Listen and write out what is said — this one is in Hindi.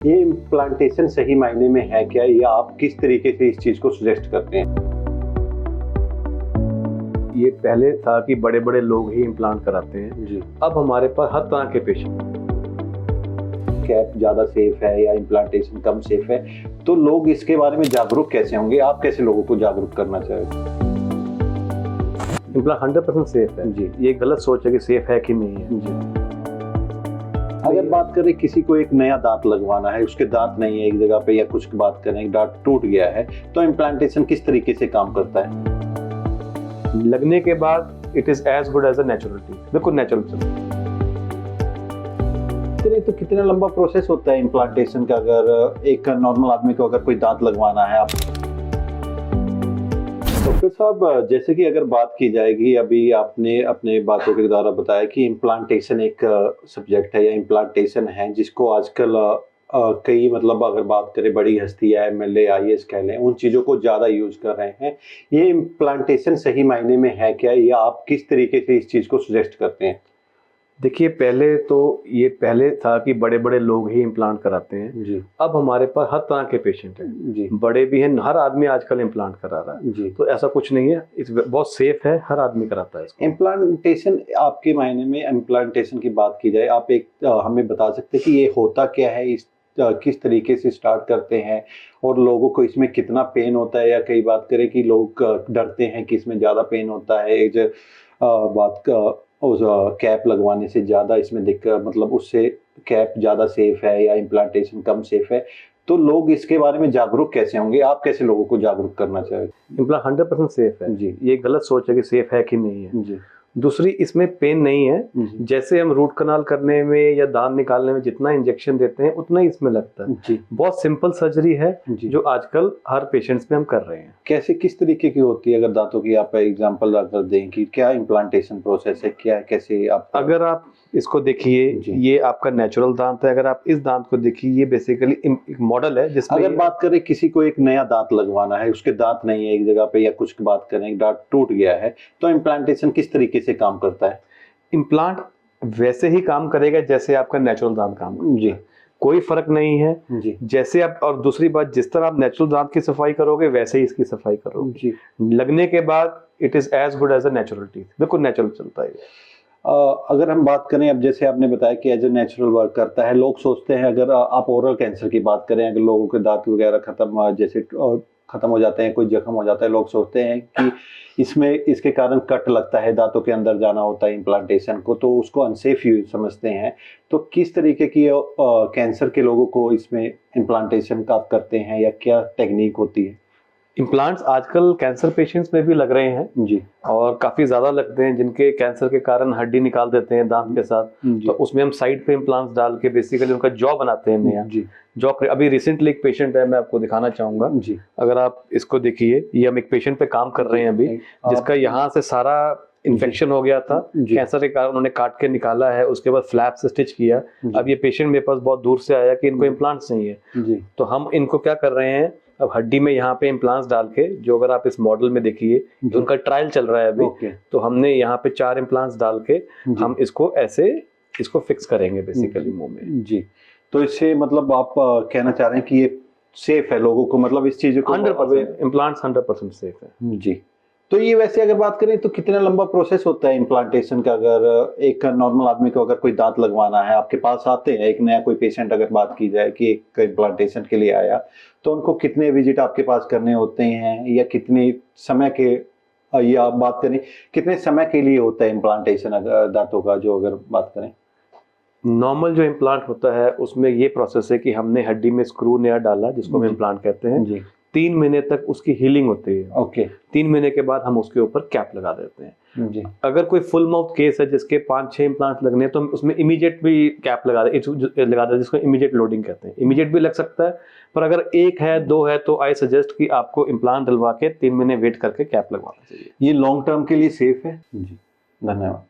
ये इम्प्लांटेशन सही मायने में है क्या, या आप किस तरीके से इस चीज को सजेस्ट करते हैं? ये पहले था कि बड़े बड़े लोग ही इम्प्लांट कराते हैं जी। अब हमारे पास हर तरह के पेशेंट। कैप ज्यादा सेफ है या इम्प्लांटेशन कम सेफ है, तो लोग इसके बारे में जागरूक कैसे होंगे? आप कैसे लोगों को जागरूक करना चाहेंगे? इम्प्लांट 100% सेफ है जी। ये गलत सोच है कि सेफ है कि नहीं है। जी। अगर बात करें किसी को एक नया दांत लगवाना है, उसके दांत नहीं है एक जगह पे, या कुछ बात करें एक दांत टूट गया है, तो इम्प्लांटेशन किस तरीके से काम करता है? लगने के बाद it is as good as a natural teeth, बिल्कुल नेचुरल चलता है। तो कितना लंबा प्रोसेस होता है इम्प्लांटेशन का? अगर एक नॉर्मल आदमी को अगर कोई दांत लगवाना है, आप डॉक्टर साहब, जैसे कि अगर बात की जाएगी, अभी आपने अपने बातों के द्वारा बताया कि इम्प्लांटेशन एक सब्जेक्ट है या इम्प्लांटेशन है जिसको आजकल कई, मतलब अगर बात करें बड़ी हस्तियां, एमएलए, आईएएस कह लें, उन चीज़ों को ज़्यादा यूज कर रहे हैं। ये इम्प्लांटेशन सही मायने में है क्या, या आप किस तरीके से इस चीज़ को सजेस्ट करते हैं? देखिए पहले था कि बड़े बड़े लोग ही इम्प्लांट कराते हैं जी। अब हमारे पास हर तरह के पेशेंट हैं। जी। बड़े भी हैं, हर आदमी आजकल इम्प्लांट करा रहा है। जी। तो ऐसा कुछ नहीं है, बहुत सेफ है, हर आदमी कराता है इसको। इम्प्लांटेशन आपके मायने में, इम्प्लांटेशन की बात की जाए, आप एक हमें बता सकते हैं कि ये होता क्या है, इस किस तरीके से स्टार्ट करते हैं, और लोगों को इसमें कितना पेन होता है, या कई बात करें कि लोग डरते हैं कि इसमें ज़्यादा पेन होता है, एक बात का उस कैप लगवाने से ज़्यादा इसमें दिक्कत, मतलब उससे कैप ज़्यादा सेफ है या इम्प्लांटेशन कम सेफ है, तो लोग इसके बारे में जागरूक कैसे होंगे? आप कैसे लोगों को जागरूक करना चाहेंगे? इम्प्लांट 100% सेफ है जी। ये गलत सोच है कि सेफ है कि नहीं है। जी। दूसरी, इसमें पेन नहीं है। जी। जैसे हम रूट कनाल करने में या दांत निकालने में जितना इंजेक्शन देते हैं उतना ही इसमें लगता है। जी। बहुत सिंपल सर्जरी है जी। जो आजकल हर पेशेंट्स में हम कर रहे हैं। कैसे, किस तरीके की होती है? अगर दांतों की आप एग्जांपल अगर दें कि क्या इम्प्लांटेशन प्रोसेस है, क्या है, कैसे आप? अगर आप इसको देखिए, जी। ये आपका नेचुरल दांत है। अगर आप इस दांत को देखिए, ये बेसिकली एक मॉडल है जिसमें अगर बात करें किसी को एक नया दांत लगवाना है, उसके दांत नहीं है एक जगह पे, या कुछ बात करें एक दांत टूट गया है, तो इम्प्लांटेशन किस तरीके से काम करता है? इम्प्लांट वैसे ही काम करेगा जैसे आपका नेचुरल दांत काम करता है। जी। कोई फर्क नहीं है। जी। जैसे आप, और दूसरी बात, जिस तरह आप नेचुरल दांत की सफाई करोगे वैसे ही इसकी सफाई करोगे। जी। लगने के बाद it is as good as a natural teeth, बिल्कुल नेचुरल चलता है। अगर हम बात करें, अब जैसे आपने बताया कि एज ए नेचुरल वर्क करता है, लोग सोचते हैं, अगर आप ओरल कैंसर की बात करें, अगर लोगों के दांत वगैरह खत्म हो जाते हैं, कोई जख्म हो जाता है, लोग सोचते हैं कि इसमें इसके कारण कट लगता है, दांतों के अंदर जाना होता है इम्प्लांटेशन को, तो उसको अनसेफ यूज समझते हैं। तो किस तरीके की कैंसर के लोगों को इसमें इम्प्लांटेशन का आप करते हैं, या क्या टेक्निक होती है? इम्प्लांट्स आजकल कैंसर पेशेंट्स में भी लग रहे हैं जी। और काफी ज्यादा लगते हैं, जिनके कैंसर के कारण हड्डी निकाल देते हैं दांत के साथ। जी। तो उसमें हम साइड पे इम्प्लांट्स डाल के बेसिकली उनका जॉ बनाते हैं नया। जी। जॉ अभी रिसेंटली एक पेशेंट है, मैं आपको दिखाना चाहूंगा। जी। अगर आप इसको देखिए, ये हम एक पेशेंट पे काम कर रहे हैं अभी, जिसका यहाँ से सारा इन्फेक्शन हो गया था कैंसर के कारण, उन्होंने काट के निकाला है, उसके बाद फ्लैप से स्टिच किया। अब ये पेशेंट मेरे पास बहुत दूर से आया कि इनको इम्प्लांट्स चाहिए। जी। तो हम इनको क्या कर रहे हैं, अब हड्डी में यहाँ पे इम्प्लांट्स डाल के, जो अगर आप इस मॉडल में देखिए, उनका ट्रायल चल रहा है अभी। तो हमने यहाँ पे 4 इम्प्लांट्स डाल के हम इसको ऐसे इसको फिक्स करेंगे बेसिकली मुंह में। जी। तो इससे मतलब आप कहना चाह रहे हैं कि ये सेफ है लोगों को, मतलब इस चीज को 100% इम्प्लांट्स 100% सेफ है। जी। तो ये वैसे अगर बात करें तो कितना लंबा प्रोसेस होता है इम्प्लांटेशन का? अगर एक नॉर्मल आदमी को अगर कोई दांत लगवाना है, आपके पास आते हैं, एक नया कोई पेशेंट अगर बात की जाए कि एक इम्प्लांटेशन के लिए आया, तो उनको कितने विजिट आपके पास करने होते हैं, या कितने समय के, या आप बात करें कितने समय के लिए होता है इम्प्लांटेशन अगर दांतों का, जो अगर बात करें? नॉर्मल जो इम्प्लांट होता है उसमें ये प्रोसेस है कि हमने हड्डी में स्क्रू नया डाला, जिसको हम इम्प्लांट कहते हैं। जी। 3 महीने तक उसकी हीलिंग होती है। ओके। 3 महीने के बाद हम उसके ऊपर कैप लगा देते हैं। जी। अगर कोई फुल माउथ केस है जिसके 5-6 इम्प्लांट लगने हैं, तो हम उसमें इमीडिएट भी कैप लगा दे जिसको इमीडिएट लोडिंग कहते हैं। इमीडिएट भी लग सकता है, पर अगर 1 है 2 है तो आई सजेस्ट कि आपको इम्प्लांट डलवा के 3 महीने वेट करके कैप लगवाना चाहिए। ये लॉन्ग टर्म के लिए सेफ है? जी। धन्यवाद।